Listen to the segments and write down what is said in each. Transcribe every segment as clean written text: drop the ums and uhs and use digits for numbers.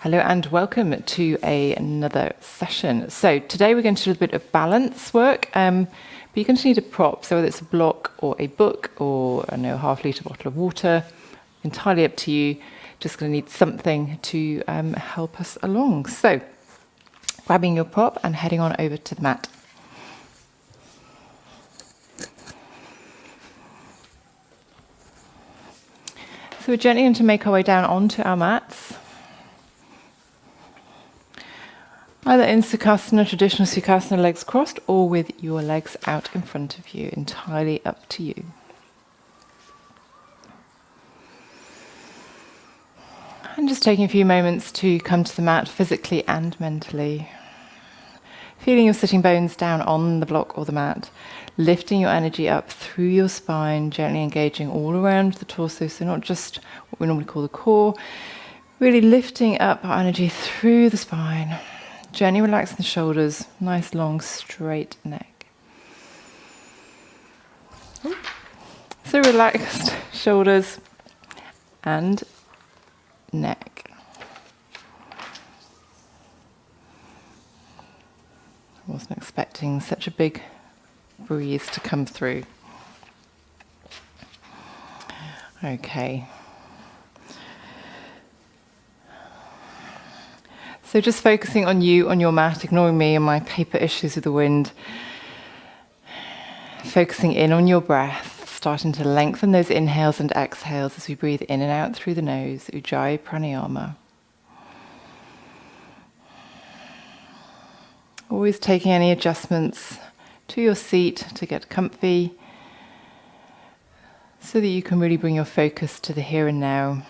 Hello and welcome to another session. So today we're going to do a bit of balance work, but you're going to need a prop, so whether it's a block or a book or a half-litre bottle of water, entirely up to you. Just going to need something to help us along. So grabbing your prop and heading on over to the mat. So we're gently going to make our way down onto our mats. Either in Sukhasana, traditional Sukhasana, legs crossed, or with your legs out in front of you, entirely up to you. And just taking a few moments to come to the mat physically and mentally. Feeling your sitting bones down on the block or the mat, lifting your energy up through your spine, gently engaging all around the torso, so not just what we normally call the core, really lifting up our energy through the spine. Gently relaxing the shoulders, nice long straight neck. So relaxed shoulders and neck. I wasn't expecting such a big breeze to come through. Okay. So just focusing on you, on your mat, ignoring me and my paper issues with the wind. Focusing in on your breath, starting to lengthen those inhales and exhales as we breathe in and out through the nose, Ujjayi Pranayama. Always taking any adjustments to your seat to get comfy, so that you can really bring your focus to the here and now.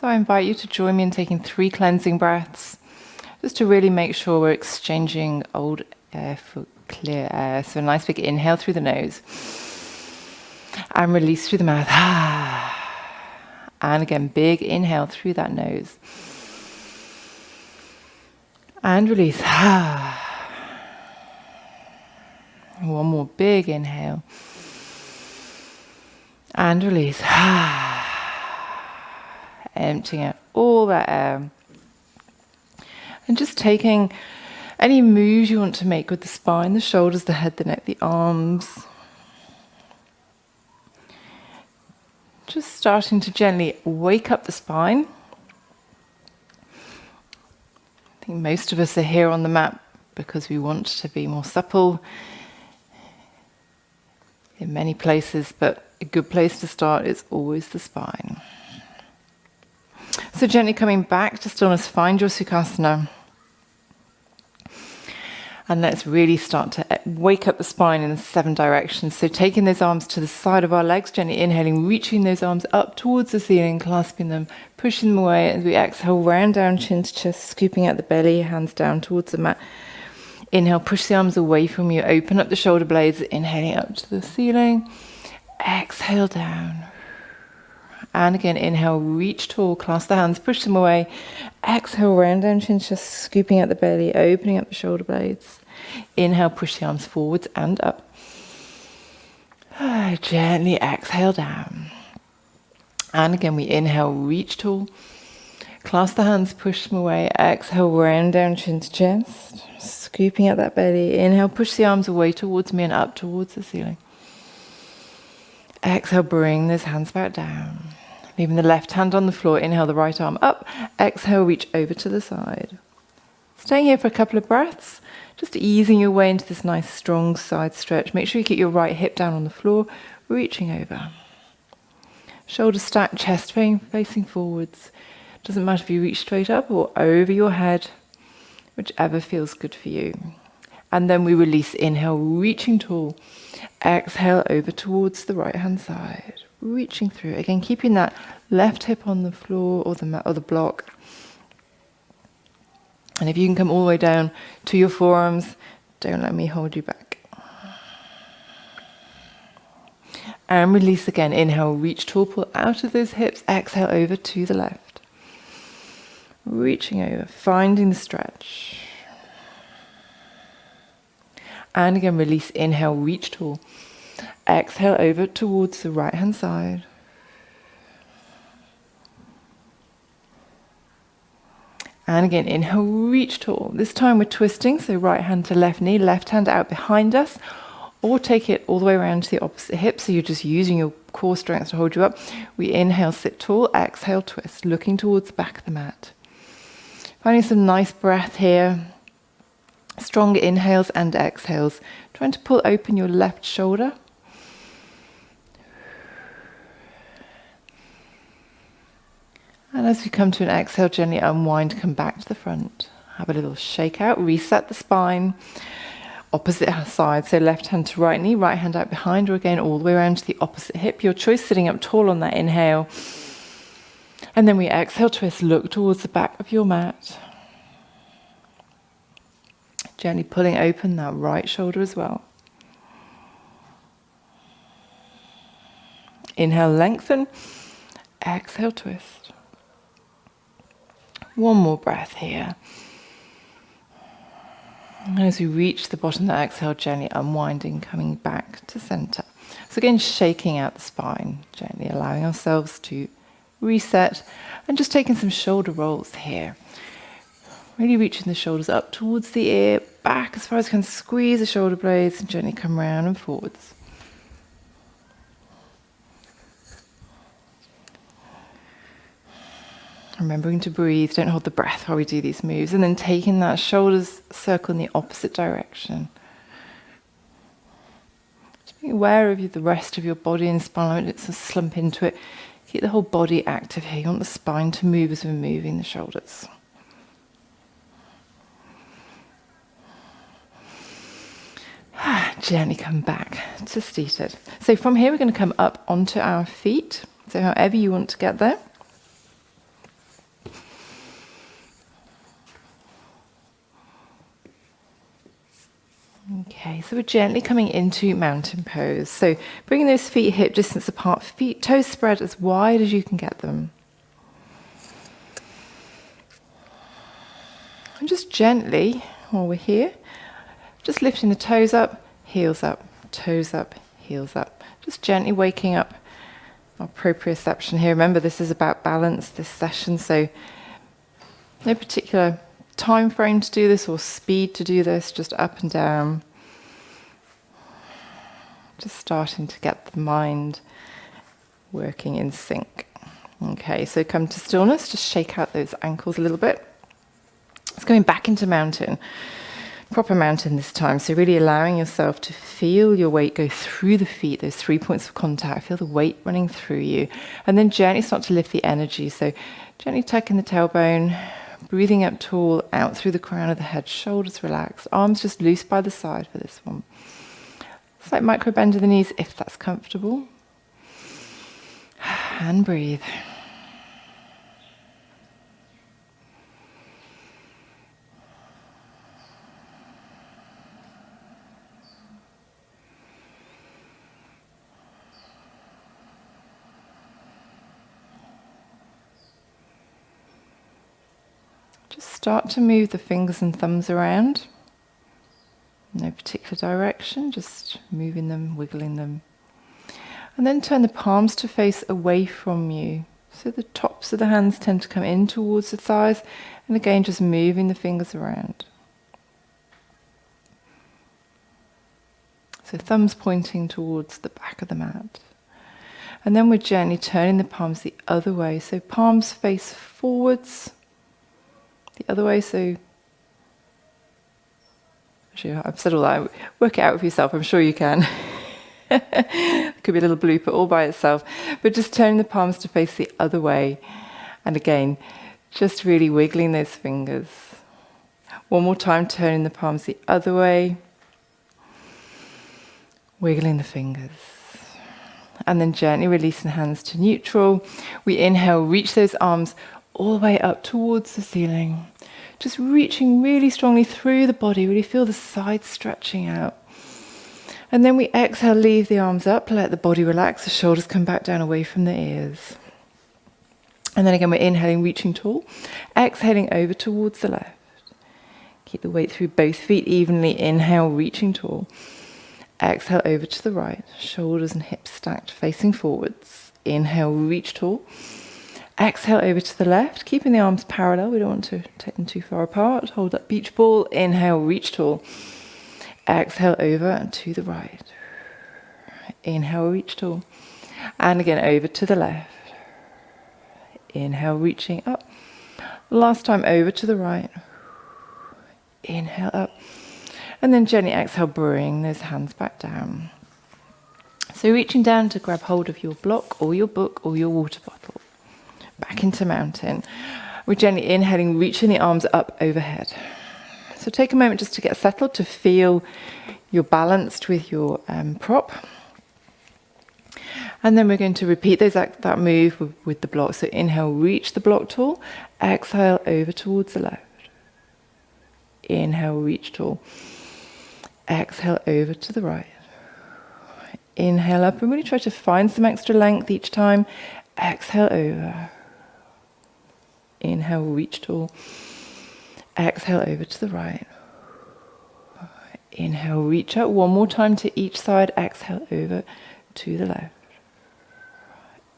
So I invite you to join me in taking 3 cleansing breaths, just to really make sure we're exchanging old air for clear air. So a nice big inhale through the nose, and release through the mouth. And again, big inhale through that nose, and release. One more big inhale, and release. Emptying out all that air. And just taking any moves you want to make with the spine, the shoulders, the head, the neck, the arms. Just starting to gently wake up the spine. I think most of us are here on the mat because we want to be more supple in many places, but a good place to start is always the spine. So gently coming back to stillness, find your Sukhasana. And let's really start to wake up the spine in the 7 directions. So taking those arms to the side of our legs, gently inhaling, reaching those arms up towards the ceiling, clasping them, pushing them away. As we exhale, round down, chin to chest, scooping out the belly, hands down towards the mat. Inhale, push the arms away from you, open up the shoulder blades, inhaling up to the ceiling. Exhale down. And again, inhale, reach tall, clasp the hands, push them away. Exhale, round down, chin, chest, scooping out the belly, opening up the shoulder blades. Inhale, push the arms forwards and up. Gently exhale down. And again, we inhale, reach tall, clasp the hands, push them away. Exhale, round down, chin to chest, scooping out that belly. Inhale, push the arms away towards me and up towards the ceiling. Exhale, bring those hands back down. Leaving the left hand on the floor, inhale the right arm up. Exhale, reach over to the side. Staying here for a couple of breaths, just easing your way into this nice strong side stretch. Make sure you keep your right hip down on the floor, reaching over. Shoulders stacked, chest facing forwards. Doesn't matter if you reach straight up or over your head, whichever feels good for you. And then we release, inhale, reaching tall. Exhale over towards the right hand side, reaching through. Again, keeping that left hip on the floor or the mat or the block. And if you can come all the way down to your forearms, don't let me hold you back. And release again. Inhale, reach tall, pull out of those hips. Exhale over to the left. Reaching over, finding the stretch. And again, release. Inhale, reach tall. Exhale over towards the right hand side. And again, inhale, reach tall. This time we're twisting, so right hand to left knee, left hand out behind us, or take it all the way around to the opposite hip, so you're just using your core strength to hold you up. We inhale, sit tall, exhale, twist, looking towards the back of the mat. Finding some nice breath here. Strong inhales and exhales. Trying to pull open your left shoulder. And as we come to an exhale, gently unwind, come back to the front. Have a little shake out, reset the spine. Opposite side, so left hand to right knee, right hand out behind, or again all the way around to the opposite hip. Your choice, sitting up tall on that inhale. And then we exhale, twist, look towards the back of your mat. Gently pulling open that right shoulder as well. Inhale, lengthen. Exhale, twist. One more breath here. And as we reach the bottom of the exhale, gently unwinding, coming back to center. So again, shaking out the spine, gently allowing ourselves to reset, and just taking some shoulder rolls here. Really reaching the shoulders up towards the ear, back as far as you can, squeeze the shoulder blades, and gently come round and forwards. Remembering to breathe, don't hold the breath while we do these moves. And then taking that shoulders circle in the opposite direction. Just being aware of the rest of your body and spine. Don't just slump into it. Keep the whole body active here. You want the spine to move as we're moving the shoulders. Gently come back to seated. So from here we're going to come up onto our feet. So however you want to get there. Okay, so we're gently coming into mountain pose. So bringing those feet hip distance apart, feet, toes spread as wide as you can get them. And just gently, while we're here, just lifting the toes up, heels up, toes up, heels up. Just gently waking up our proprioception here. Remember, this is about balance, this session, so no particular time frame to do this or speed to do this, just up and down. Just starting to get the mind working in sync. Okay, so come to stillness, just shake out those ankles a little bit. It's going back into mountain, proper mountain this time. So really allowing yourself to feel your weight go through the feet, those 3 points of contact, feel the weight running through you. And then gently start to lift the energy. So gently tucking the tailbone, breathing up tall, out through the crown of the head, shoulders relaxed, arms just loose by the side for this one. Slight micro bend of the knees if that's comfortable. And breathe. Just start to move the fingers and thumbs around. No particular direction, just moving them, wiggling them. And then turn the palms to face away from you. So the tops of the hands tend to come in towards the thighs. And again, just moving the fingers around. So thumbs pointing towards the back of the mat. And then we're gently turning the palms the other way. So palms face forwards. The other way, so actually I've said all that. Work it out for yourself, I'm sure you can. It could be a little blooper all by itself. But just turning the palms to face the other way. And again, just really wiggling those fingers. One more time, turning the palms the other way. Wiggling the fingers. And then gently releasing the hands to neutral. We inhale, reach those arms all the way up towards the ceiling. Just reaching really strongly through the body. Really feel the sides stretching out. And then we exhale, leave the arms up, let the body relax, the shoulders come back down away from the ears. And then again, we're inhaling, reaching tall, exhaling over towards the left. Keep the weight through both feet evenly, inhale, reaching tall. Exhale over to the right, shoulders and hips stacked, facing forwards. Inhale, reach tall. Exhale over to the left, keeping the arms parallel. We don't want to take them too far apart. Hold up, beach ball. Inhale, reach tall. Exhale over to the right. Inhale, reach tall. And again, over to the left. Inhale, reaching up. Last time over to the right. Inhale up. And then gently exhale, bring those hands back down. So reaching down to grab hold of your block or your book or your water bottle. Back into mountain. We're gently inhaling, reaching the arms up overhead. So take a moment just to get settled, to feel you're balanced with your prop. And then we're going to repeat that move with the block. So inhale, reach the block tall. Exhale over towards the left. Inhale, reach tall. Exhale over to the right. Inhale up and really try to find some extra length each time. Exhale over. Inhale, reach tall. Exhale over to the right. Inhale, reach up. One more time to each side. Exhale over to the left.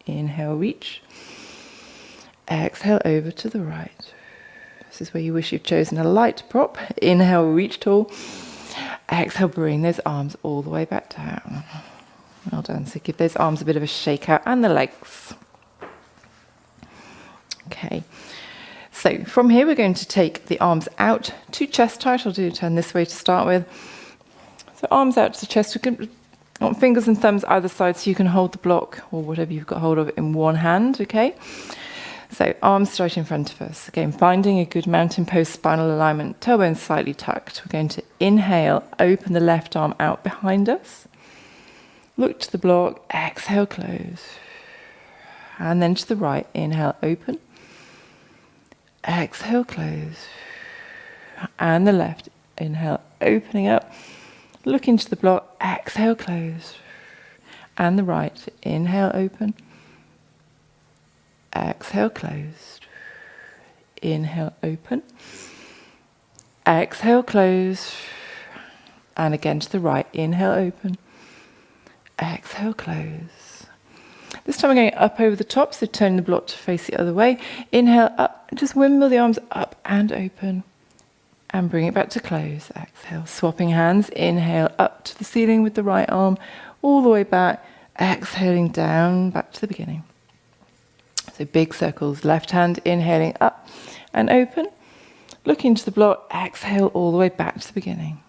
Inhale, reach. Exhale over to the right. This is where you wish you've chosen a light prop. Inhale, reach tall. Exhale, bring those arms all the way back down. Well done. So give those arms a bit of a shake out and the legs. Okay. So from here, we're going to take the arms out to chest height. I'll turn this way to start with. So arms out to the chest. We want fingers and thumbs either side so you can hold the block or whatever you've got hold of in one hand, okay? So arms straight in front of us. Again, finding a good mountain pose, spinal alignment, tailbone slightly tucked. We're going to inhale, open the left arm out behind us. Look to the block, exhale, close. And then to the right, inhale, open. Exhale, close. And the left, inhale, opening up. Look into the block, exhale, close. And the right, inhale, open. Exhale, closed. Inhale, open. Exhale, close. And again to the right. Inhale, open. Exhale, close. This time we're going up over the top, so turn the block to face the other way. Inhale, up. Just wimble the arms up and open. And bring it back to close. Exhale. Swapping hands. Inhale, up to the ceiling with the right arm. All the way back. Exhaling down, back to the beginning. So big circles, left hand inhaling up and open. Look into the block, exhale all the way back to the beginning.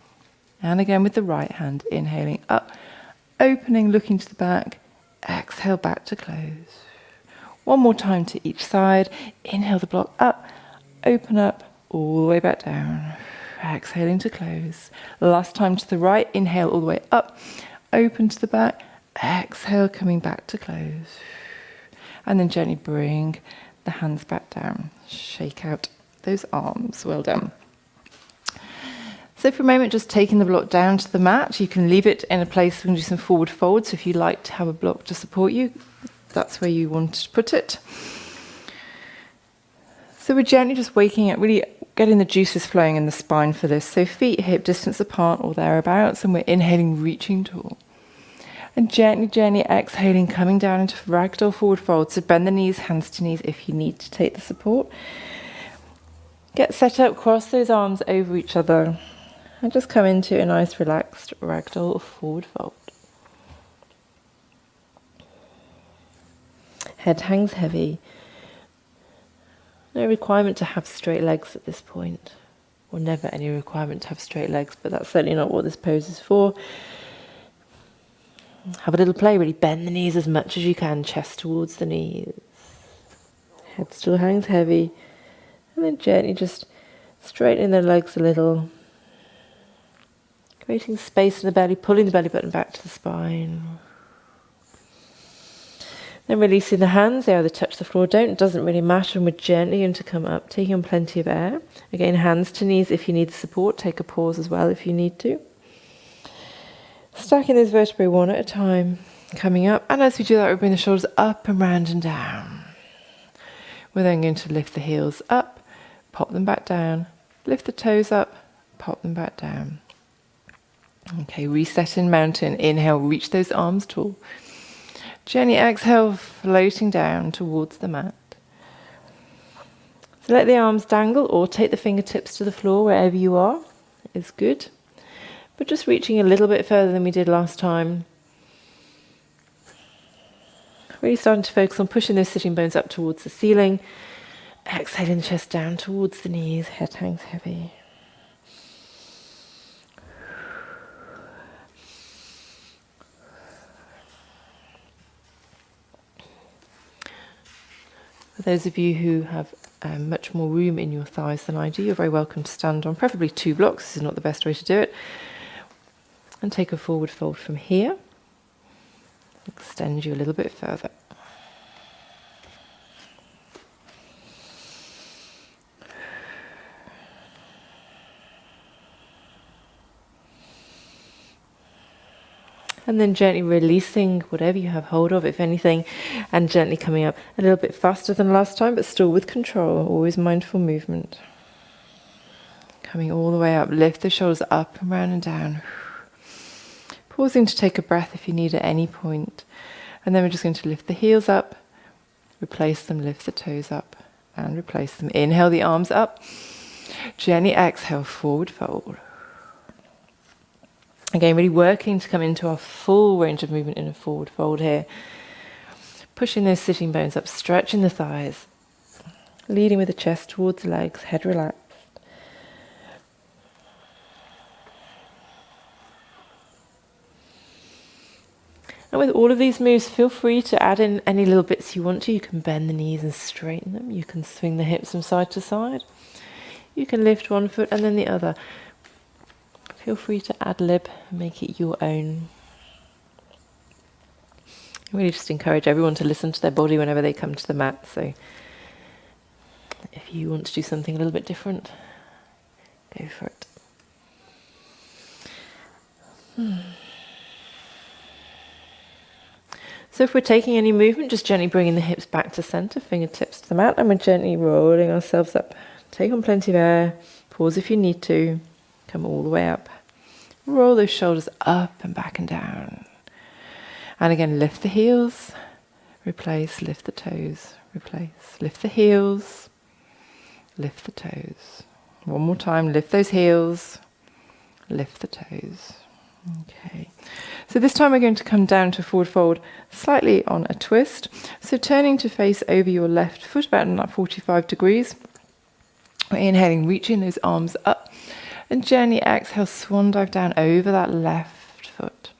And again with the right hand, inhaling up, opening, looking to the back, exhale back to close. One more time to each side. Inhale the block up, open up, all the way back down. Exhaling to close. Last time to the right, inhale all the way up, open to the back, exhale coming back to close. And then gently bring the hands back down. Shake out those arms. Well done. So for a moment, just taking the block down to the mat. You can leave it in a place we can do some forward folds. So if you like to have a block to support you, that's where you want to put it. So we're gently just waking up, really getting the juices flowing in the spine for this. So feet hip distance apart or thereabouts. And we're inhaling, reaching tall. And gently, gently exhaling, coming down into ragdoll forward fold. So bend the knees, hands to knees if you need to take the support. Get set up, cross those arms over each other. And just come into a nice relaxed ragdoll forward fold. Head hangs heavy. No requirement to have straight legs at this point. Or never any requirement to have straight legs, but that's certainly not what this pose is for. Have a little play, really bend the knees as much as you can, chest towards the knees. Head still hangs heavy. And then gently just straightening the legs a little. Creating space in the belly, pulling the belly button back to the spine. Then releasing the hands, they either touch the floor or don't, it doesn't really matter, and we're gently going to come up, taking on plenty of air. Again, hands to knees if you need support, take a pause as well if you need to. Stacking those vertebrae one at a time, coming up. And as we do that, we bring the shoulders up and round and down. We're then going to lift the heels up, pop them back down, lift the toes up, pop them back down. Okay, reset in mountain. Inhale, reach those arms tall. Gently exhale, floating down towards the mat. So let the arms dangle or take the fingertips to the floor wherever you are is good. But just reaching a little bit further than we did last time. Really starting to focus on pushing those sitting bones up towards the ceiling. Exhaling the chest down towards the knees, head hangs heavy. For those of you who have much more room in your thighs than I do, you're very welcome to stand on preferably 2 blocks. This is not the best way to do it. And take a forward fold from here. Extend you a little bit further. And then gently releasing whatever you have hold of, if anything, and gently coming up a little bit faster than last time, but still with control, always mindful movement. Coming all the way up, lift the shoulders up and round and down. Pausing to take a breath if you need at any point. And then we're just going to lift the heels up, replace them, lift the toes up, and replace them. Inhale the arms up. Gently exhale, forward fold. Again, really working to come into our full range of movement in a forward fold here. Pushing those sitting bones up, stretching the thighs. Leading with the chest towards the legs, head relaxed. And with all of these moves, feel free to add in any little bits you want to. You can bend the knees and straighten them. You can swing the hips from side to side. You can lift one foot and then the other. Feel free to ad-lib and make it your own. I really just encourage everyone to listen to their body whenever they come to the mat. So if you want to do something a little bit different, go for it. So if we're taking any movement, just gently bringing the hips back to center, fingertips to the mat, and we're gently rolling ourselves up. Take on plenty of air. Pause if you need to. Come all the way up. Roll those shoulders up and back and down. And again, lift the heels, replace, lift the toes, replace, lift the heels, lift the toes. One more time, lift those heels, lift the toes. Okay. So this time we're going to come down to forward fold, slightly on a twist. So turning to face over your left foot, about 45 degrees. We're inhaling, reaching those arms up. And gently exhale, swan dive down over that left foot.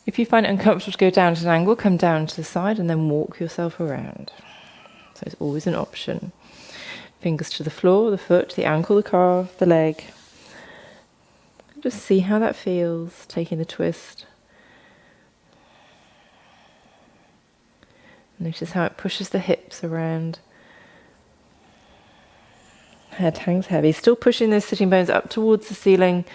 If you find it uncomfortable to go down at an angle, come down to the side and then walk yourself around. So it's always an option. Fingers to the floor, the foot, the ankle, the calf, the leg. Just see how that feels, taking the twist. Notice how it pushes the hips around. Head hangs heavy. Still pushing those sitting bones up towards the ceiling.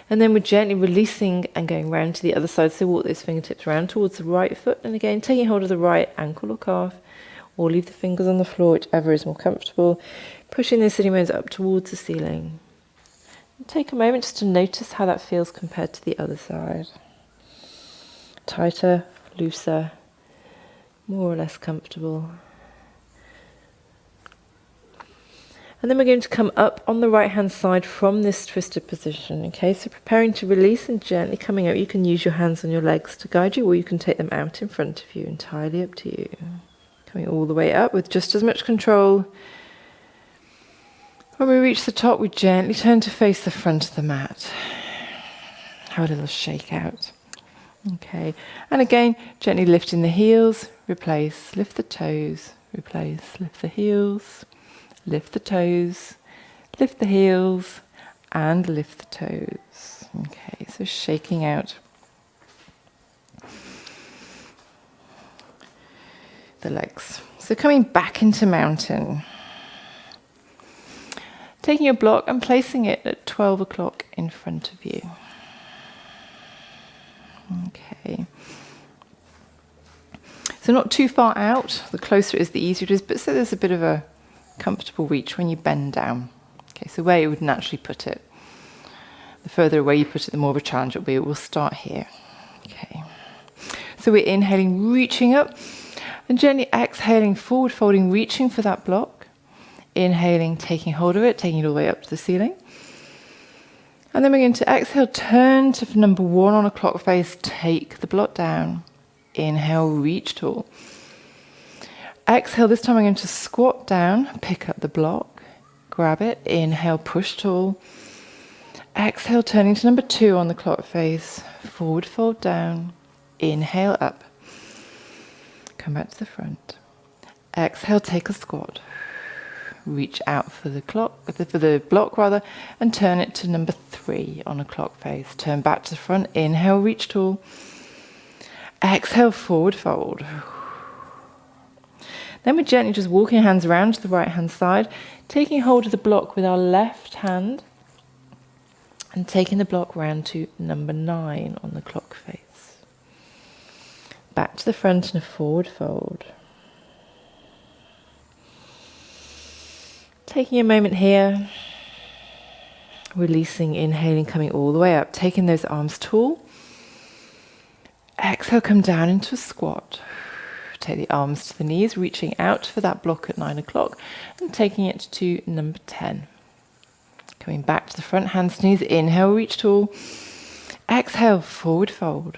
And then we're gently releasing and going round to the other side. So walk those fingertips round towards the right foot. And again, taking hold of the right ankle or calf. Or leave the fingers on the floor, whichever is more comfortable. Pushing those sitting bones up towards the ceiling. And take a moment just to notice how that feels compared to the other side. Tighter, looser, more or less comfortable. And then we're going to come up on the right hand side from this twisted position. Okay, so preparing to release and gently coming up. You can use your hands on your legs to guide you, or you can take them out in front of you, entirely up to you. Coming all the way up with just as much control. When we reach the top, we gently turn to face the front of the mat. Have a little shake out. Okay, and again, gently lifting the heels, replace, lift the toes, replace, lift the heels. Lift the toes, lift the heels, and lift the toes. Okay, so shaking out the legs. So coming back into mountain. taking your block and placing it at 12 o'clock in front of you. Okay. So not too far out. The closer it is, the easier it is, but so there's a bit of a comfortable reach when you bend down. Okay, so where you would naturally put it. The further away you put it, the more of a challenge it'll be. We'll start here. Okay. So we're inhaling, reaching up, and gently exhaling, forward folding, reaching for that block. Inhaling, taking hold of it, taking it all the way up to the ceiling. And then we're going to exhale, turn to number 1 on a clock face, take the block down. Inhale, reach tall. Exhale, this time I'm going to squat down, pick up the block, grab it. Inhale, push tall. Exhale, turning to number 2 on the clock face, forward fold down. Inhale, up. Come back to the front. Exhale, take a squat. Reach out for the block, and turn it to number 3 on a clock face. Turn back to the front. Inhale, reach tall. Exhale, forward fold. Then we're gently just walking hands around to the right hand side, taking hold of the block with our left hand and taking the block round to number 9 on the clock face. Back to the front in a forward fold. Taking a moment here, releasing, inhaling, coming all the way up, taking those arms tall. Exhale, come down into a squat. Take the arms to the knees, reaching out for that block at 9 o'clock and taking it to number 10. Coming back to the front, hands to knees, inhale, reach tall. Exhale, forward fold.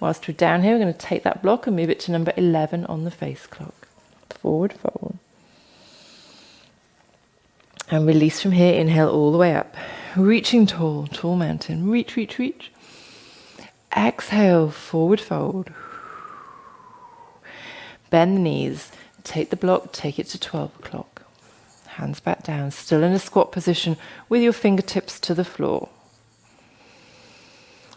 Whilst we're down here, we're going to take that block and move it to number 11 on the face clock. Forward fold. And release from here, inhale all the way up. Reaching tall, tall mountain. Reach, reach, reach. Exhale, forward fold. Bend the knees, take the block, take it to 12 o'clock. Hands back down, still in a squat position with your fingertips to the floor.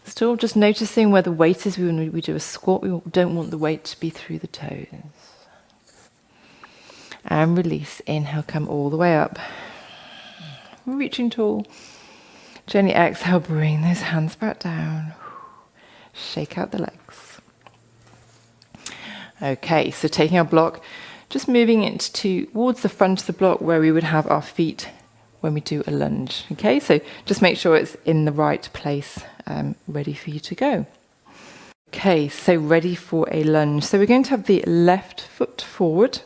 Still just noticing where the weight is. When we do a squat, we don't want the weight to be through the toes. And release, inhale, come all the way up. Reaching tall. Gently exhale, bring those hands back down. Shake out the legs. Okay, so taking our block, just moving it towards the front of the block where we would have our feet when we do a lunge. Okay, so just make sure it's in the right place, ready for you to go. Okay, so ready for a lunge. So we're going to have the left foot forward,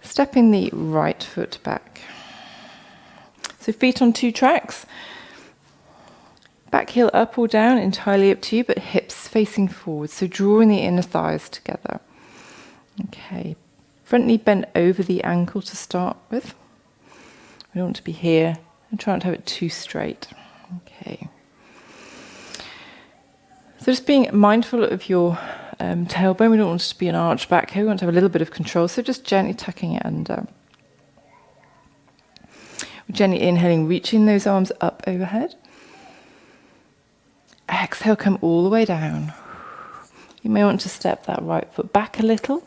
stepping the right foot back. So feet on 2 tracks. Back heel up or down, entirely up to you, but hips facing forward. So drawing the inner thighs together. Okay. Front knee bent over the ankle to start with. We don't want to be here and try not to have it too straight. Okay. So just being mindful of your tailbone. We don't want it to be an arch back here. We want to have a little bit of control. So just gently tucking it under. We're gently inhaling, reaching those arms up overhead. Exhale, come all the way down. You may want to step that right foot back a little.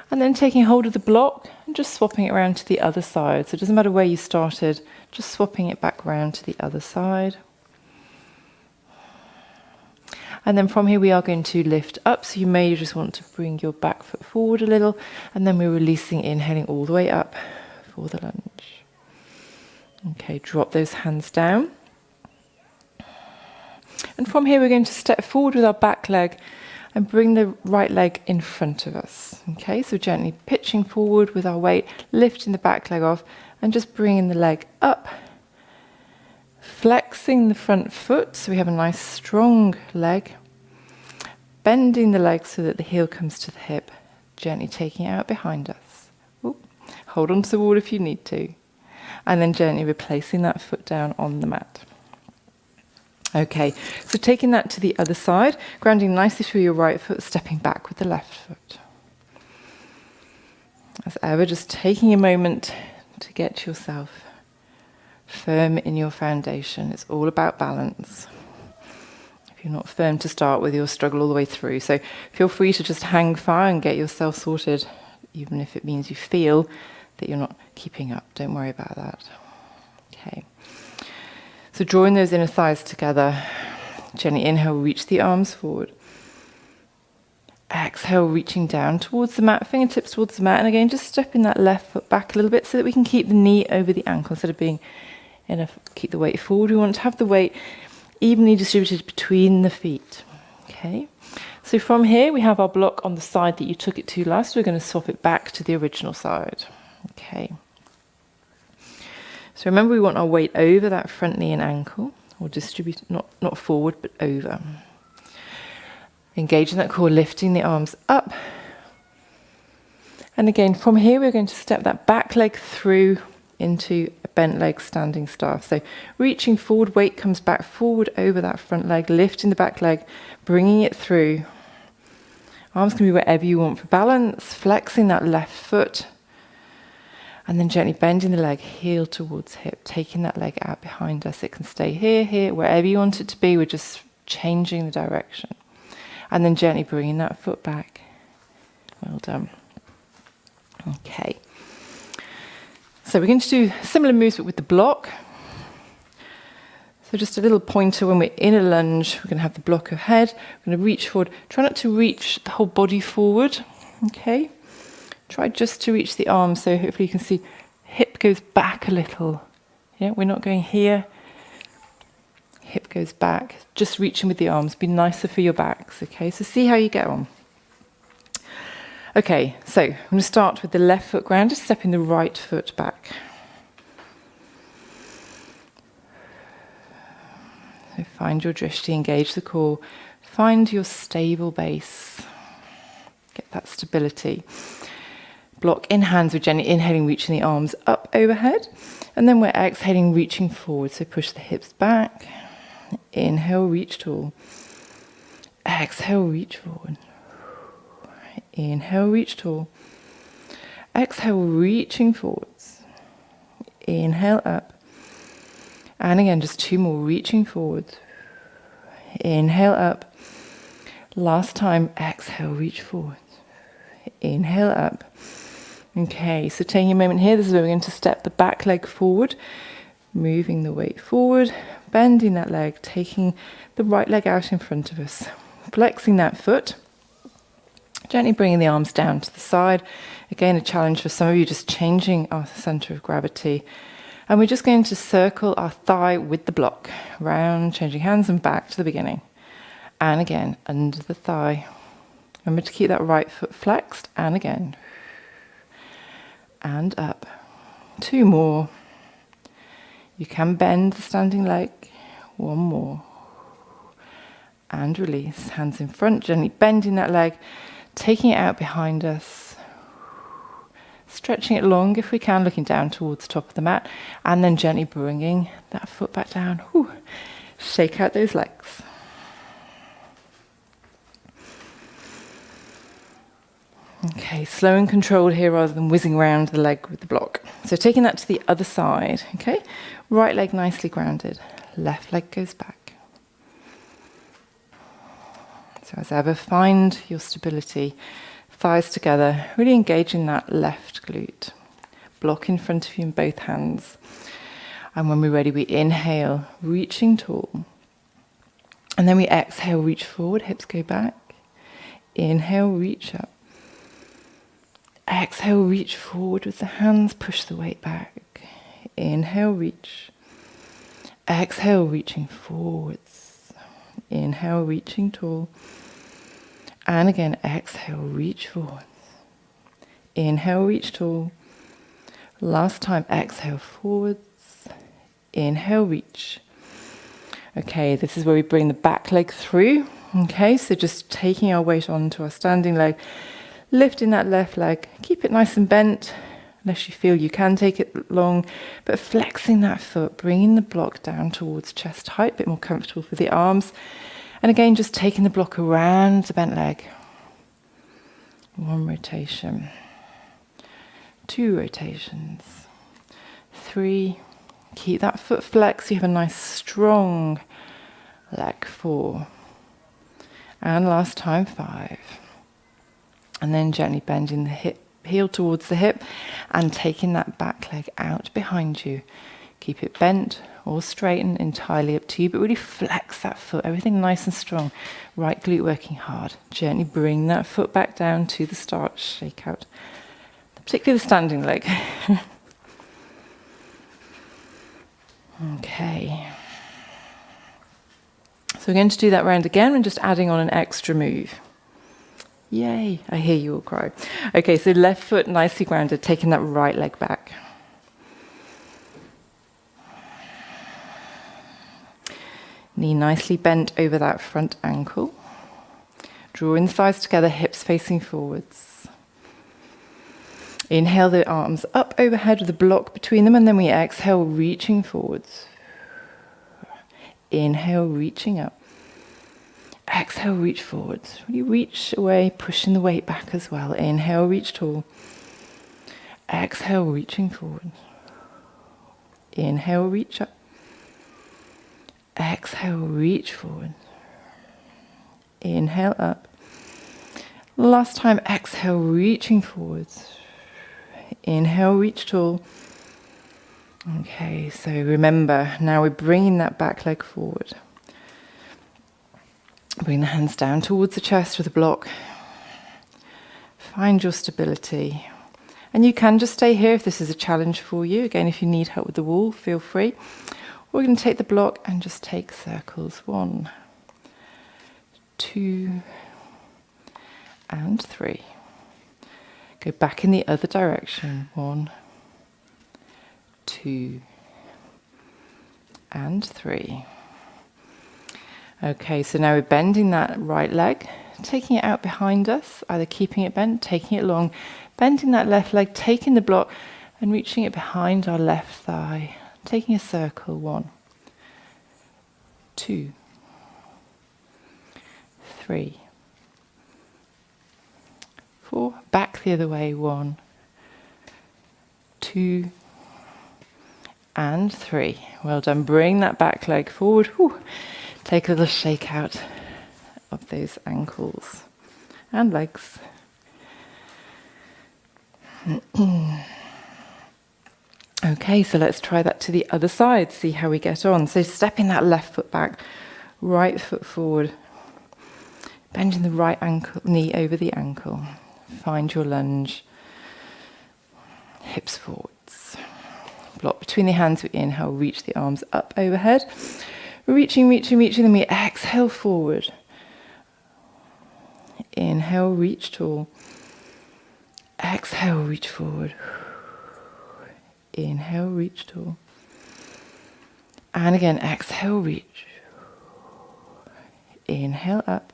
And then taking hold of the block and just swapping it around to the other side. So it doesn't matter where you started, just swapping it back around to the other side. And then from here we are going to lift up. So you may just want to bring your back foot forward a little. And then we're releasing, inhaling all the way up for the lunge. Okay, drop those hands down. And from here we're going to step forward with our back leg and bring the right leg in front of us. Okay, so gently pitching forward with our weight, lifting the back leg off and just bringing the leg up. Flexing the front foot so we have a nice strong leg. Bending the leg so that the heel comes to the hip. Gently taking it out behind us. Ooh. Hold on to the wall if you need to. And then gently replacing that foot down on the mat. Okay, so taking that to the other side, grounding nicely through your right foot, stepping back with the left foot. As ever, just taking a moment to get yourself firm in your foundation. It's all about balance. If you're not firm to start with, you'll struggle all the way through. So feel free to just hang fire and get yourself sorted even if it means you feel that you're not keeping up. Don't worry about that. Okay. So drawing those inner thighs together, gently inhale, reach the arms forward. Exhale, reaching down towards the mat, fingertips towards the mat, and again, just stepping that left foot back a little bit so that we can keep the knee over the ankle instead of being keep the weight forward. We want to have the weight evenly distributed between the feet. Okay. So from here, we have our block on the side that you took it to last. We're going to swap it back to the original side. Okay. So remember, we want our weight over that front knee and ankle, or distribute, not forward, but over. Engaging that core, lifting the arms up. And again, from here, we're going to step that back leg through into a bent leg standing staff. So reaching forward, weight comes back forward over that front leg, lifting the back leg, bringing it through. Arms can be wherever you want for balance, flexing that left foot, and then gently bending the leg, heel towards hip, taking that leg out behind us. It can stay here, wherever you want it to be. We're just changing the direction. And then gently bringing that foot back. Well done. Okay. So we're going to do similar moves but with the block. So just a little pointer when we're in a lunge, we're going to have the block ahead. We're going to reach forward. Try not to reach the whole body forward. Okay. Try just to reach the arms. So hopefully you can see hip goes back a little. Yeah, we're not going here. Hip goes back, just reaching with the arms. Be nicer for your backs, okay? So see how you get on. Okay, so I'm going to start with the left foot ground, just stepping the right foot back. So find your drishti, engage the core, find your stable base. Get that stability. Block in hands, we're gently inhaling, reaching the arms up overhead. And then we're exhaling, reaching forward. So push the hips back. Inhale, reach tall. Exhale, reach forward. Inhale, reach tall. Exhale, reaching forwards. Inhale, up. And again, just two more, reaching forwards. Inhale, up. Last time, exhale, reach forwards. Inhale, up. Okay, so taking a moment here, this is where we're going to step the back leg forward, moving the weight forward, bending that leg, taking the right leg out in front of us, flexing that foot, gently bringing the arms down to the side. Again, a challenge for some of you, just changing our center of gravity. And we're just going to circle our thigh with the block, round, changing hands and back to the beginning. And again, under the thigh. Remember to keep that right foot flexed, and again. And up. Two more. You can bend the standing leg. One more. And release. Hands in front, gently bending that leg, taking it out behind us. Stretching it long if we can, looking down towards the top of the mat. And then gently bringing that foot back down. Whew. Shake out those legs. Okay, slow and controlled here rather than whizzing around the leg with the block. So taking that to the other side, okay? Right leg nicely grounded, left leg goes back. So as ever, find your stability, thighs together, really engaging that left glute. Block in front of you in both hands. And when we're ready, we inhale, reaching tall. And then we exhale, reach forward, hips go back. Inhale, reach up. Exhale, reach forward with the hands, push the weight back. Inhale, reach. Exhale, reaching forwards. Inhale, reaching tall. And again, exhale, reach forwards. Inhale, reach tall. Last time, exhale, forwards. Inhale, reach. Okay, this is where we bring the back leg through. Okay, so just taking our weight onto our standing leg. Lifting that left leg, keep it nice and bent, unless you feel you can take it long, but flexing that foot, bringing the block down towards chest height, a bit more comfortable for the arms. And again, just taking the block around the bent leg. One rotation, two rotations, three. Keep that foot flexed, so you have a nice strong leg, four. And last time, five. And then gently bending the hip heel towards the hip, and taking that back leg out behind you. Keep it bent or straighten, entirely up to you, but really flex that foot, everything nice and strong. Right glute working hard. Gently bring that foot back down to the start, shake out, particularly the standing leg. Okay. So we're going to do that round again and just adding on an extra move. Yay, I hear you all cry. Okay, so left foot nicely grounded, taking that right leg back. Knee nicely bent over that front ankle. Drawing the thighs together, hips facing forwards. Inhale the arms up overhead with a block between them, and then we exhale, reaching forwards. Inhale, reaching up. Exhale, reach forwards. Really reach away, pushing the weight back as well. Inhale, reach tall. Exhale, reaching forward. Inhale, reach up. Exhale, reach forward. Inhale, up. Last time, exhale, reaching forwards. Inhale, reach tall. Okay, so remember, now we're bringing that back leg forward. Bring the hands down towards the chest with a block. Find your stability. And you can just stay here if this is a challenge for you. Again, if you need help with the wall, feel free. We're going to take the block and just take circles. 1, 2, and 3. Go back in the other direction. 1, 2, and 3. Okay, so now we're bending that right leg, taking it out behind us, either keeping it bent, taking it long, bending that left leg, taking the block and reaching it behind our left thigh, taking a circle. 1, 2, 3, 4, back the other way. 1, 2, and 3. Well done. Bring that back leg forward. Whew. Take a little shake out of those ankles and legs. Okay, so let's try that to the other side, see how we get on. So stepping that left foot back, right foot forward, bending the right ankle, knee over the ankle. Find your lunge, hips forwards. Block between the hands, we inhale, reach the arms up overhead. Reaching, then we exhale forward. Inhale, reach tall. Exhale, reach forward. Inhale, reach tall. And again, exhale, reach. Inhale, up.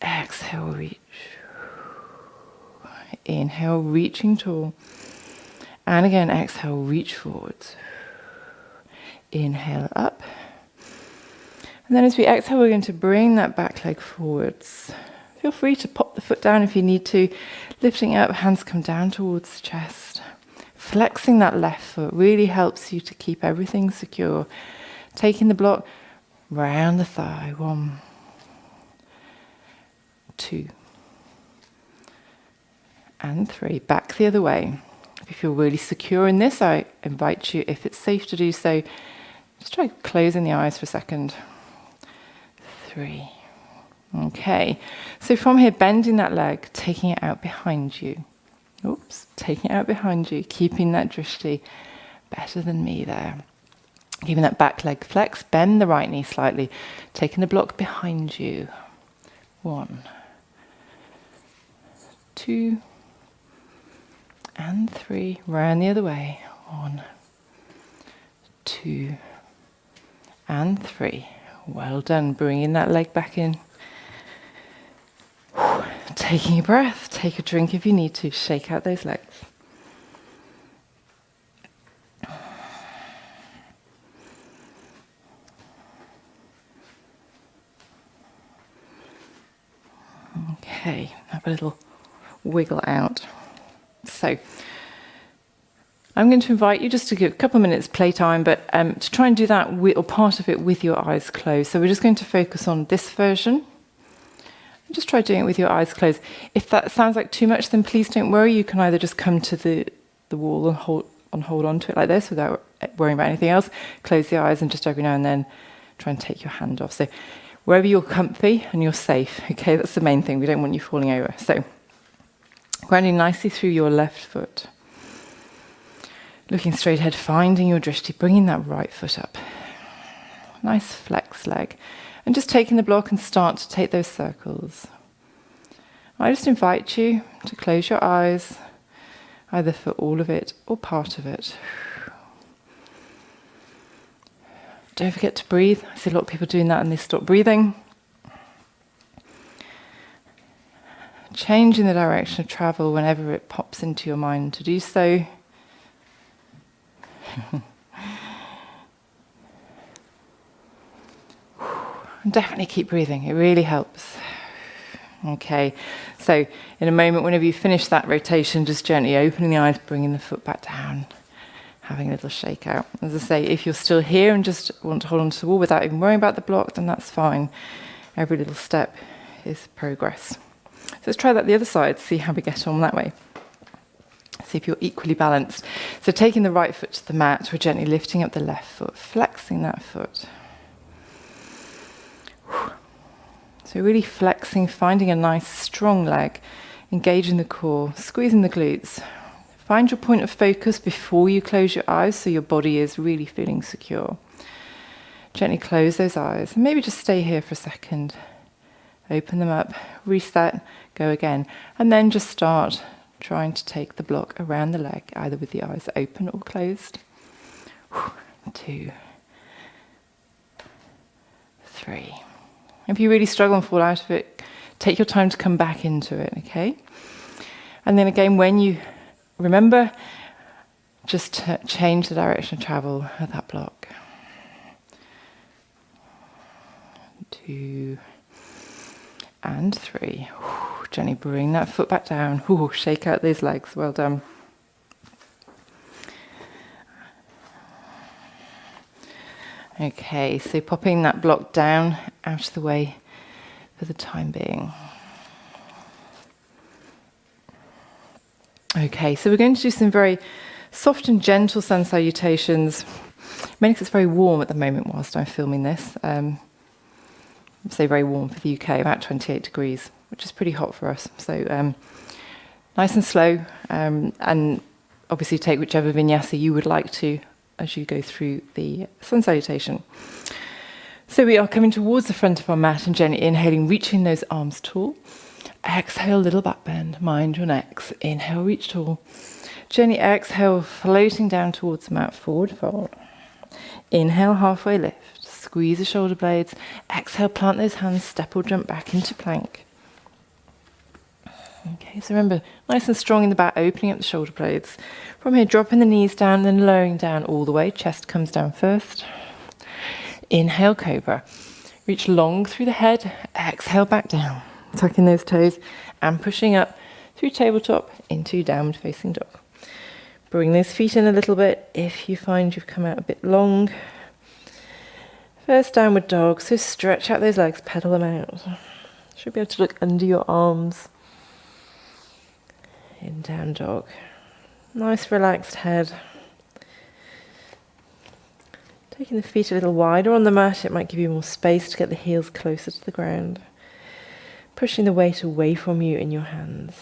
Exhale, reach. Inhale, reaching tall. And again, exhale, reach forwards. Inhale, up. And then as we exhale, we're going to bring that back leg forwards. Feel free to pop the foot down if you need to. Lifting up, hands come down towards the chest. Flexing that left foot really helps you to keep everything secure. Taking the block round the thigh. 1, 2, and 3. Back the other way. If you feel really secure in this, I invite you, if it's safe to do so, just try closing the eyes for a second. 3. Okay, so from here, bending that leg, taking it out behind you. Oops, taking it out behind you, keeping that drishti. Better than me there. Keeping that back leg flex, bend the right knee slightly, taking the block behind you. 1, 2, and 3. Round the other way. 1, 2, and 3. Well done. Bringing that leg back in. Taking a breath. Take a drink if you need to. Shake out those legs. Okay, have a little wiggle out. So, I'm going to invite you just to give a couple of minutes playtime, but to try and do that or part of it with your eyes closed. So we're just going to focus on this version. Just try doing it with your eyes closed. If that sounds like too much, then please don't worry. You can either just come to the wall and hold on to it like this without worrying about anything else. Close the eyes and just every now and then try and take your hand off. So wherever you're comfy and you're safe, okay, that's the main thing. We don't want you falling over. So grounding nicely through your left foot. Looking straight ahead, finding your drishti, bringing that right foot up. Nice flex leg. And just taking the block and start to take those circles. I just invite you to close your eyes, either for all of it or part of it. Don't forget to breathe. I see a lot of people doing that and they stop breathing. Changing the direction of travel whenever it pops into your mind to do so. Definitely keep breathing, it really helps. Okay, so in a moment, whenever you finish that rotation, just gently opening the eyes, bringing the foot back down, having a little shake out. As I say, if you're still here and just want to hold on to the wall without even worrying about the block, then that's fine. Every little step is progress. So let's try that the other side, see how we get on that way. See if you're equally balanced. So taking the right foot to the mat, we're gently lifting up the left foot, flexing that foot. So really flexing, finding a nice strong leg, engaging the core, squeezing the glutes. Find your point of focus before you close your eyes so your body is really feeling secure. Gently close those eyes and maybe just stay here for a second. Open them up, reset, go again. And then just start trying to take the block around the leg, either with the eyes open or closed. 2, 3. If you really struggle and fall out of it, take your time to come back into it, okay? And then again, when you remember, just change the direction of travel of that block. 2 and 3. Gently bring that foot back down. Shake out those legs. Well done. Okay, so popping that block down out of the way for the time being. Okay, so we're going to do some very soft and gentle sun salutations. Mainly because it's very warm at the moment whilst I'm filming this. I'd say very warm for the UK, about 28 degrees, which is pretty hot for us. So nice and slow, and obviously take whichever vinyasa you would like to as you go through the sun salutation. So we are coming towards the front of our mat and gently inhaling, reaching those arms tall. Exhale, little back bend, mind your necks. Inhale, reach tall. Gently exhale, floating down towards the mat, forward fold. Inhale, halfway lift. Squeeze the shoulder blades. Exhale, plant those hands, step or jump back into plank. Okay, so remember, nice and strong in the back, opening up the shoulder blades. From here, dropping the knees down, then lowering down all the way. Chest comes down first. Inhale, cobra. Reach long through the head. Exhale, back down. Tucking those toes and pushing up through tabletop into downward facing dog. Bring those feet in a little bit if you find you've come out a bit long. First downward dog, so stretch out those legs, pedal them out. Should be able to look under your arms. In down dog. Nice relaxed head. Taking the feet a little wider on the mat, it might give you more space to get the heels closer to the ground. Pushing the weight away from you in your hands.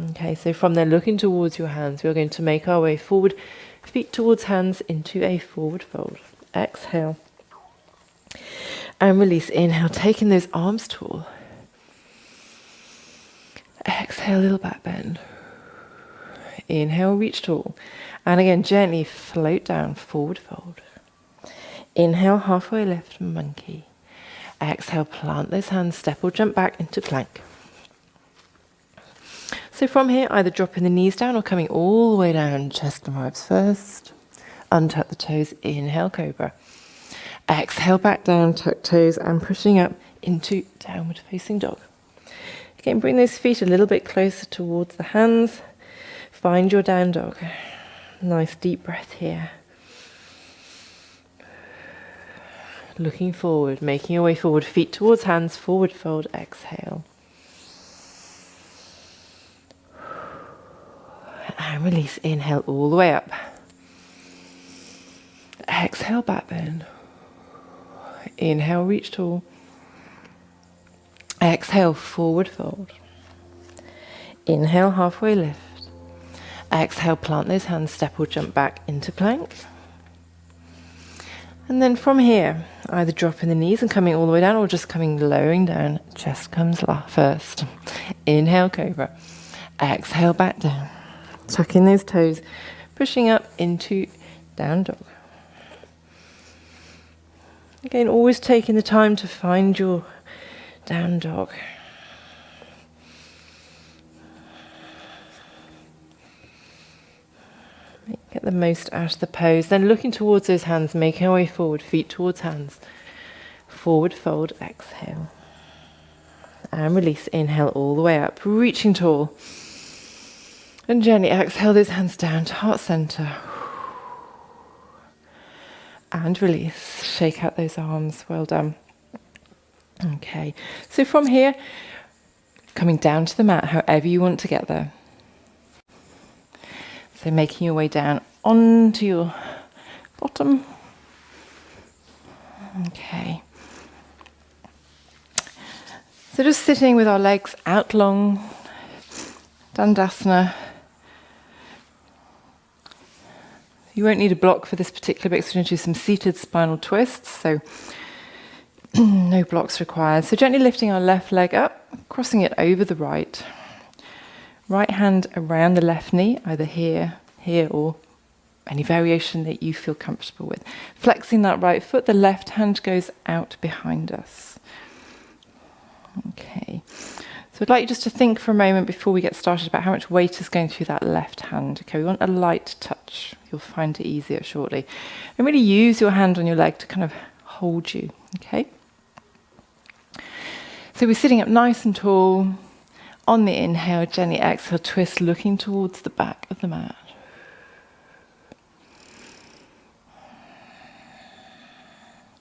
Okay, so from there, looking towards your hands, we're going to make our way forward, feet towards hands into a forward fold. Exhale. And release. Inhale, taking those arms tall. Exhale, little back bend. Inhale, reach tall. And again, gently float down, forward fold. Inhale, halfway lift, monkey. Exhale, plant those hands, step or jump back into plank. So from here, either dropping the knees down or coming all the way down, chest and ribs first. Untuck the toes, inhale, cobra. Exhale, back down, tuck toes, and pushing up into downward facing dog. Again, bring those feet a little bit closer towards the hands. Find your down dog. Nice deep breath here. Looking forward, making your way forward, feet towards hands, forward fold, exhale. And release, inhale all the way up. Exhale, back bend. Inhale, reach tall. Exhale, forward fold. Inhale, halfway lift. Exhale, plant those hands, step or jump back into plank. And then from here, either dropping the knees and coming all the way down or just coming lowering down. Chest comes first. Inhale, cobra. Exhale, back down. Tucking those toes, pushing up into down dog. Again, always taking the time to find your down dog. Get the most out of the pose. Then looking towards those hands, making our way forward, feet towards hands. Forward fold, exhale. And release, inhale all the way up, reaching tall. And gently exhale those hands down to heart center. And release, shake out those arms, well done. Okay, so from here, coming down to the mat, however you want to get there. So making your way down onto your bottom. Okay. So just sitting with our legs out long, Dandasana. You won't need a block for this particular bit, so we're going to do some seated spinal twists, so no blocks required. So gently lifting our left leg up, crossing it over the right. Right hand around the left knee, either here, or any variation that you feel comfortable with. Flexing that right foot, the left hand goes out behind us. Okay. So I'd like you just to think for a moment before we get started about how much weight is going through that left hand. Okay, we want a light touch. You'll find it easier shortly. And really use your hand on your leg to kind of hold you, okay? So we're sitting up nice and tall. On the inhale, gently exhale, twist, looking towards the back of the mat.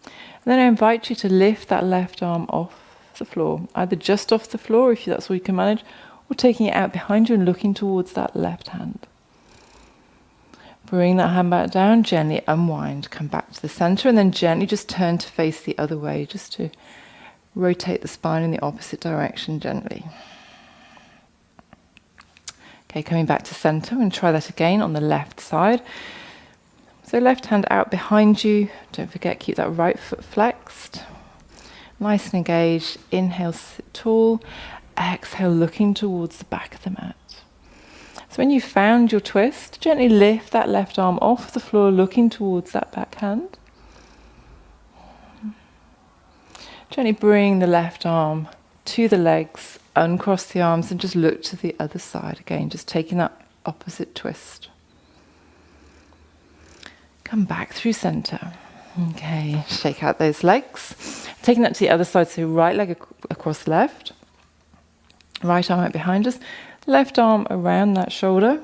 And then I invite you to lift that left arm off the floor, either just off the floor if that's all you can manage, or taking it out behind you and looking towards that left hand. Bring that hand back down, gently unwind, come back to the center, and then gently just turn to face the other way, just to rotate the spine in the opposite direction gently. Okay, coming back to center, we're going to try that again on the left side. So left hand out behind you, don't forget, keep that right foot flexed. Nice and engaged. Inhale, sit tall. Exhale, looking towards the back of the mat. So when you've found your twist, gently lift that left arm off the floor, looking towards that back hand. Gently bring the left arm to the legs, uncross the arms, and just look to the other side again, just taking that opposite twist. Come back through center. Okay, shake out those legs. Taking that to the other side, so right leg across left. Right arm out behind us. Left arm around that shoulder.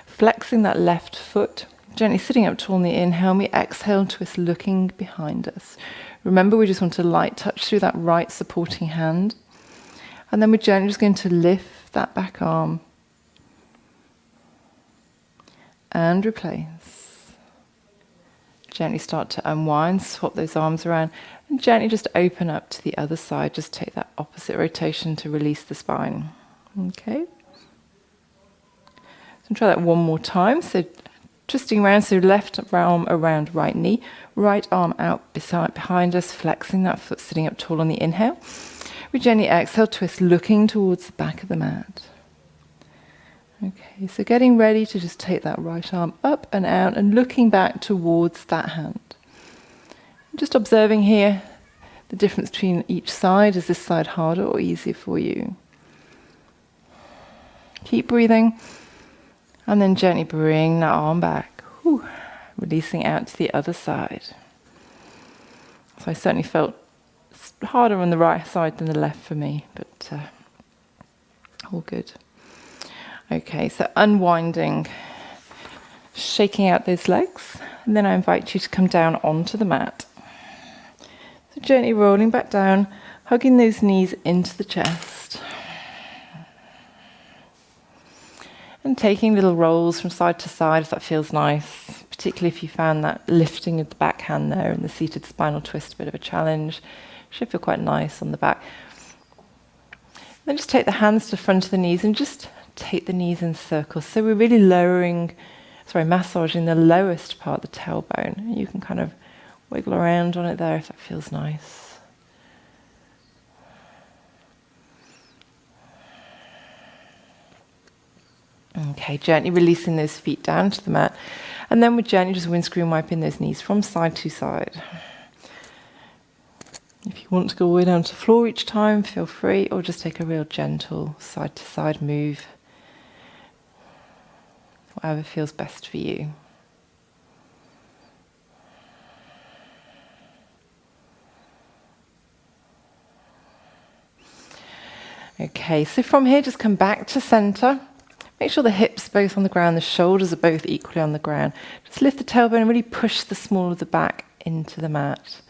Flexing that left foot. Gently sitting up tall on the inhale. We exhale, twist, looking behind us. Remember, we just want a light touch through that right supporting hand. And then we're gently just going to lift that back arm. And replace. Gently start to unwind, swap those arms around, and gently just open up to the other side. Just take that opposite rotation to release the spine. Okay. So try that one more time. So twisting around, so left arm around right knee, right arm out behind us, flexing that foot, sitting up tall on the inhale. We gently exhale, twist, looking towards the back of the mat. Okay, so getting ready to just take that right arm up and out and looking back towards that hand. Just observing here the difference between each side. Is this side harder or easier for you? Keep breathing and then gently bring that arm back. Whew. Releasing out to the other side. So I certainly felt it's harder on the right side than the left for me, but all good. Okay, so unwinding, shaking out those legs, and then I invite you to come down onto the mat. So gently rolling back down, hugging those knees into the chest. And taking little rolls from side to side if that feels nice, particularly if you found that lifting of the back hand there and the seated spinal twist a bit of a challenge. Should feel quite nice on the back. Then just take the hands to the front of the knees and just take the knees in circles. So we're really massaging the lowest part of the tailbone. You can kind of wiggle around on it there if that feels nice. Okay, gently releasing those feet down to the mat. And then we're gently just windscreen wiping those knees from side to side. If you want to go all the way down to the floor each time, feel free, or just take a real gentle side to side move. Whatever feels best for you. Okay, so from here, just come back to center. Make sure the hips are both on the ground, the shoulders are both equally on the ground. Just lift the tailbone and really push the small of the back into the mat.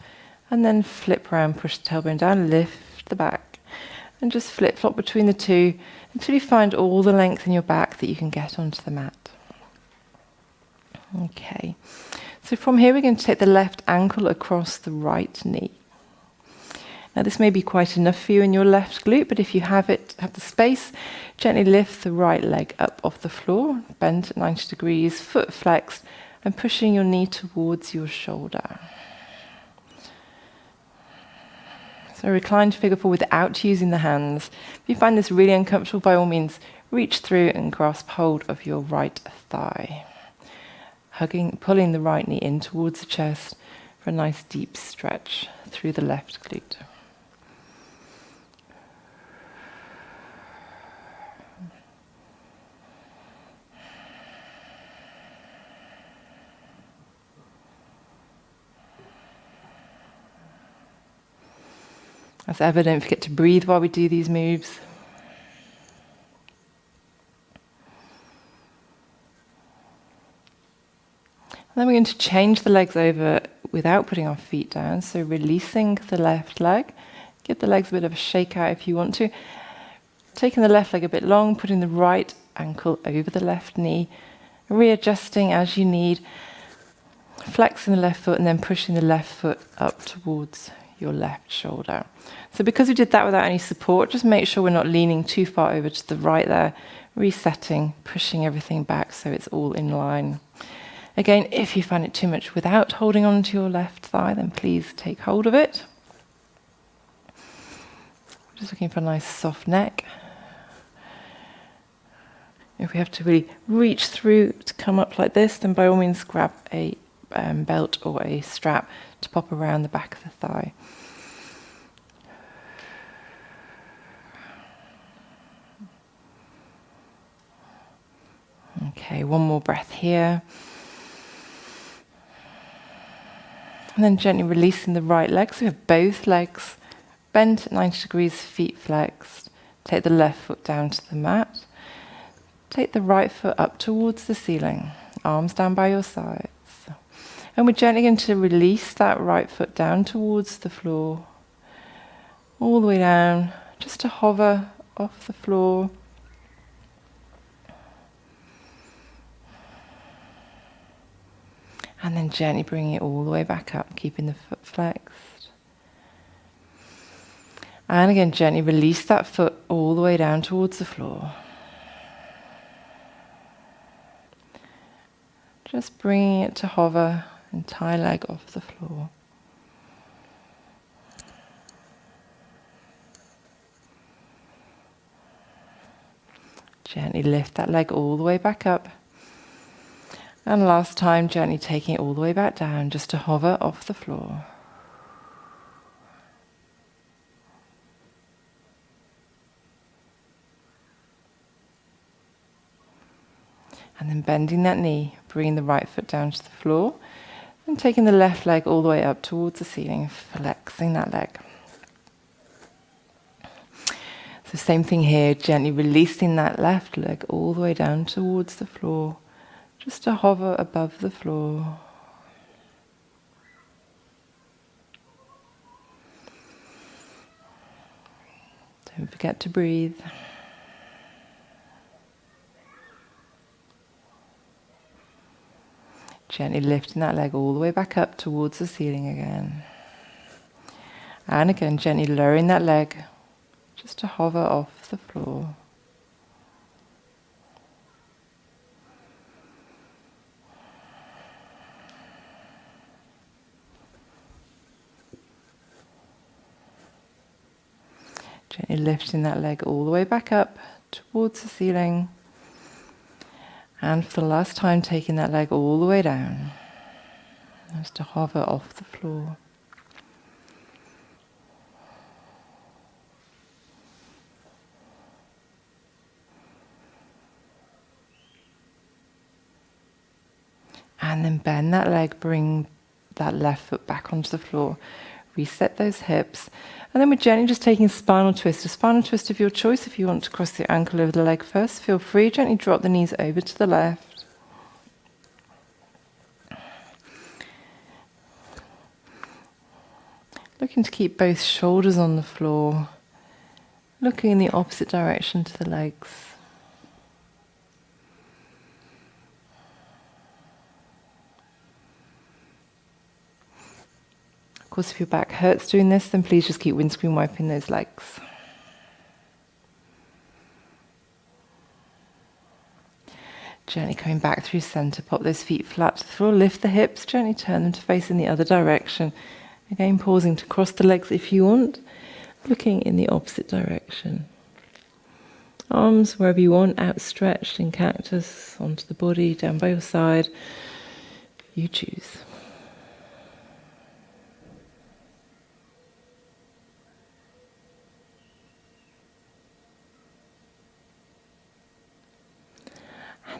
And then flip around, push the tailbone down, lift the back. And just flip-flop between the two until you find all the length in your back that you can get onto the mat. Okay, so from here we're going to take the left ankle across the right knee. Now this may be quite enough for you in your left glute, but if you have the space, gently lift the right leg up off the floor, bend at 90 degrees, foot flexed, and pushing your knee towards your shoulder. So recline to figure four without using the hands. If you find this really uncomfortable, by all means, reach through and grasp hold of your right thigh. Pulling the right knee in towards the chest for a nice deep stretch through the left glute. As ever, don't forget to breathe while we do these moves. And then we're going to change the legs over without putting our feet down. So releasing the left leg. Give the legs a bit of a shake out if you want to. Taking the left leg a bit long, putting the right ankle over the left knee. Readjusting as you need. Flexing the left foot and then pushing the left foot up towards your left shoulder. So because we did that without any support, just make sure we're not leaning too far over to the right there. Resetting, pushing everything back so it's all in line. Again, if you find it too much without holding on to your left thigh, then please take hold of it. Just looking for a nice soft neck. If we have to really reach through to come up like this, then by all means grab a belt or a strap to pop around the back of the thigh. Okay, one more breath here. And then gently releasing the right leg. So we have both legs bent at 90 degrees, feet flexed. Take the left foot down to the mat. Take the right foot up towards the ceiling. Arms down by your sides. And we're gently going to release that right foot down towards the floor. All the way down, just to hover off the floor. And then gently bringing it all the way back up, keeping the foot flexed. And again, gently release that foot all the way down towards the floor. Just bringing it to hover, entire leg off the floor. Gently lift that leg all the way back up. And last time, gently taking it all the way back down, just to hover off the floor. And then bending that knee, bringing the right foot down to the floor, and taking the left leg all the way up towards the ceiling, flexing that leg. So same thing here, gently releasing that left leg all the way down towards the floor, just to hover above the floor. Don't forget to breathe. Gently lifting that leg all the way back up towards the ceiling again. And again, gently lowering that leg just to hover off the floor. Gently lifting that leg all the way back up towards the ceiling. And for the last time, taking that leg all the way down, just to hover off the floor. And then bend that leg, bring that left foot back onto the floor. Reset those hips. And then we're gently just taking a spinal twist of your choice. If you want to cross the ankle over the leg first, feel free. Gently drop the knees over to the left. Looking to keep both shoulders on the floor. Looking in the opposite direction to the legs. Of course, if your back hurts doing this, then please just keep windscreen wiping those legs. Gently coming back through center, pop those feet flat to the floor, lift the hips, gently turn them to face in the other direction. Again, pausing to cross the legs if you want, looking in the opposite direction. Arms wherever you want, outstretched in cactus, onto the body, down by your side. You choose.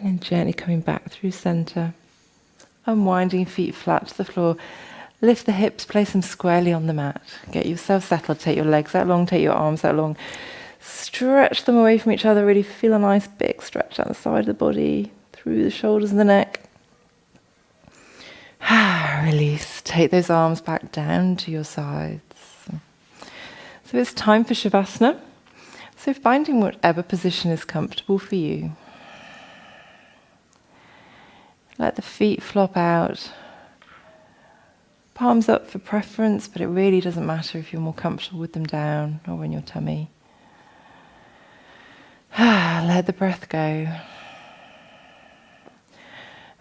And then gently coming back through center, unwinding feet flat to the floor. Lift the hips, place them squarely on the mat. Get yourself settled, take your legs out long, take your arms out long. Stretch them away from each other, really feel a nice big stretch down the side of the body, through the shoulders and the neck. Release, take those arms back down to your sides. So it's time for Shavasana. So finding whatever position is comfortable for you. Let the feet flop out. Palms up for preference, but it really doesn't matter if you're more comfortable with them down or in your tummy. Let the breath go.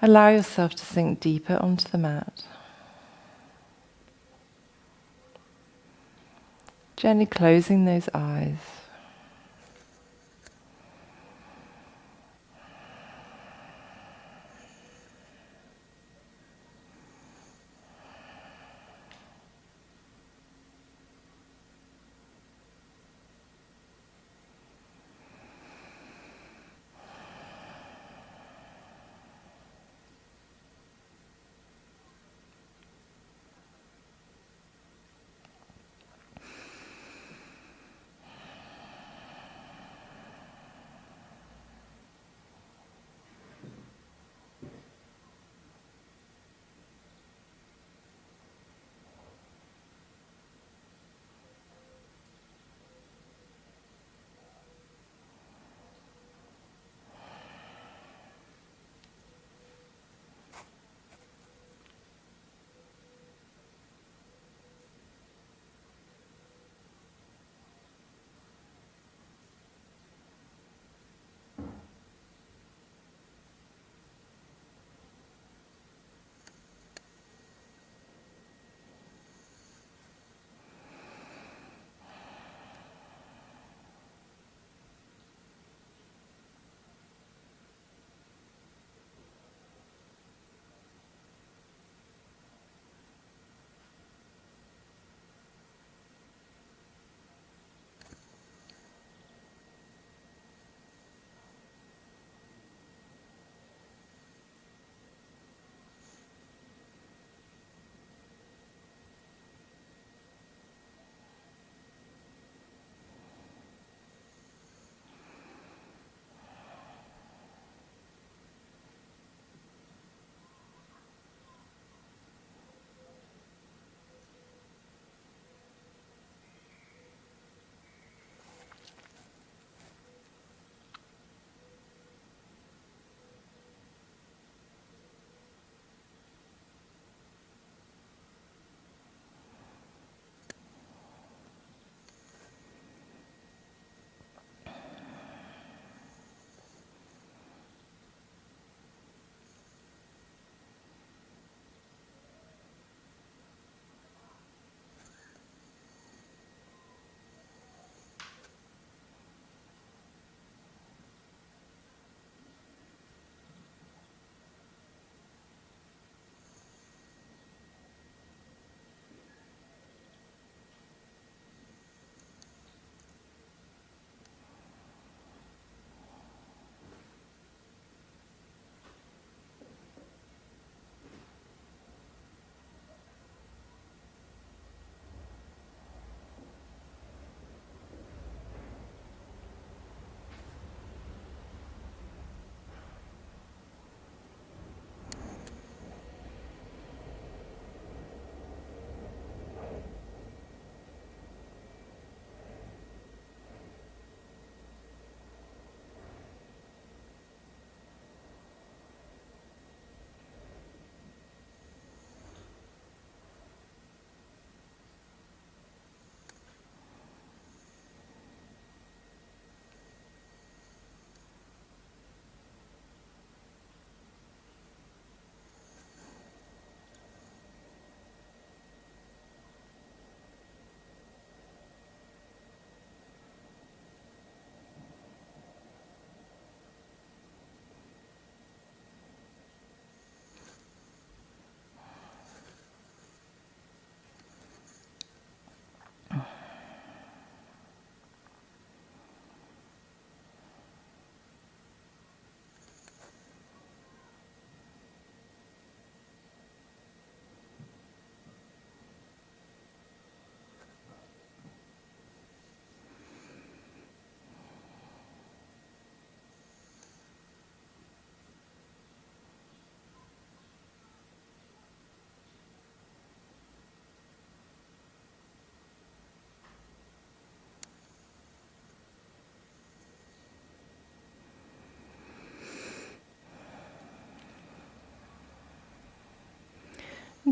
Allow yourself to sink deeper onto the mat. Gently closing those eyes.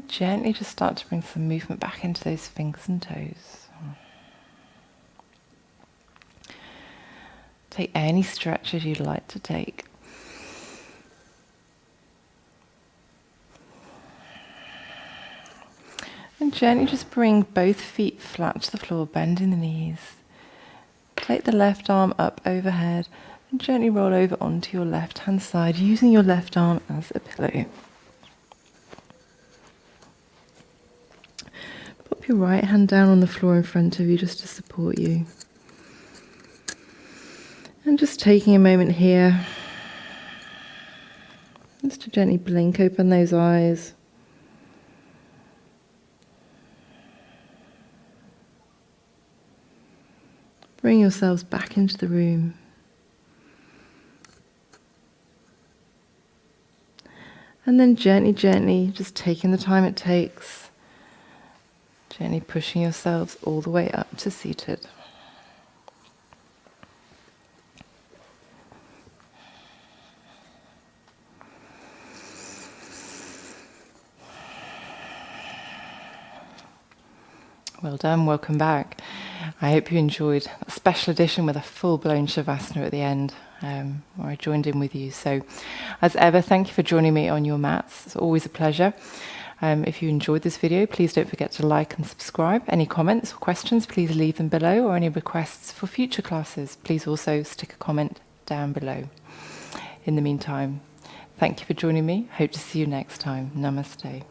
And gently just start to bring some movement back into those fingers and toes. Take any stretches you'd like to take. And gently just bring both feet flat to the floor, bending the knees. Take the left arm up overhead and gently roll over onto your left hand side, using your left arm as a pillow. Pop your right hand down on the floor in front of you just to support you. And just taking a moment here, just to gently blink open those eyes. Bring yourselves back into the room. And then gently, gently, just taking the time it takes, gently pushing yourselves all the way up to seated. Well done, welcome back. I hope you enjoyed a special edition with a full-blown Shavasana at the end, where I joined in with you. So, as ever, thank you for joining me on your mats. It's always a pleasure. If you enjoyed this video, please don't forget to like and subscribe. Any comments or questions, please leave them below, or any requests for future classes, please also stick a comment down below. In the meantime, thank you for joining me. Hope to see you next time. Namaste.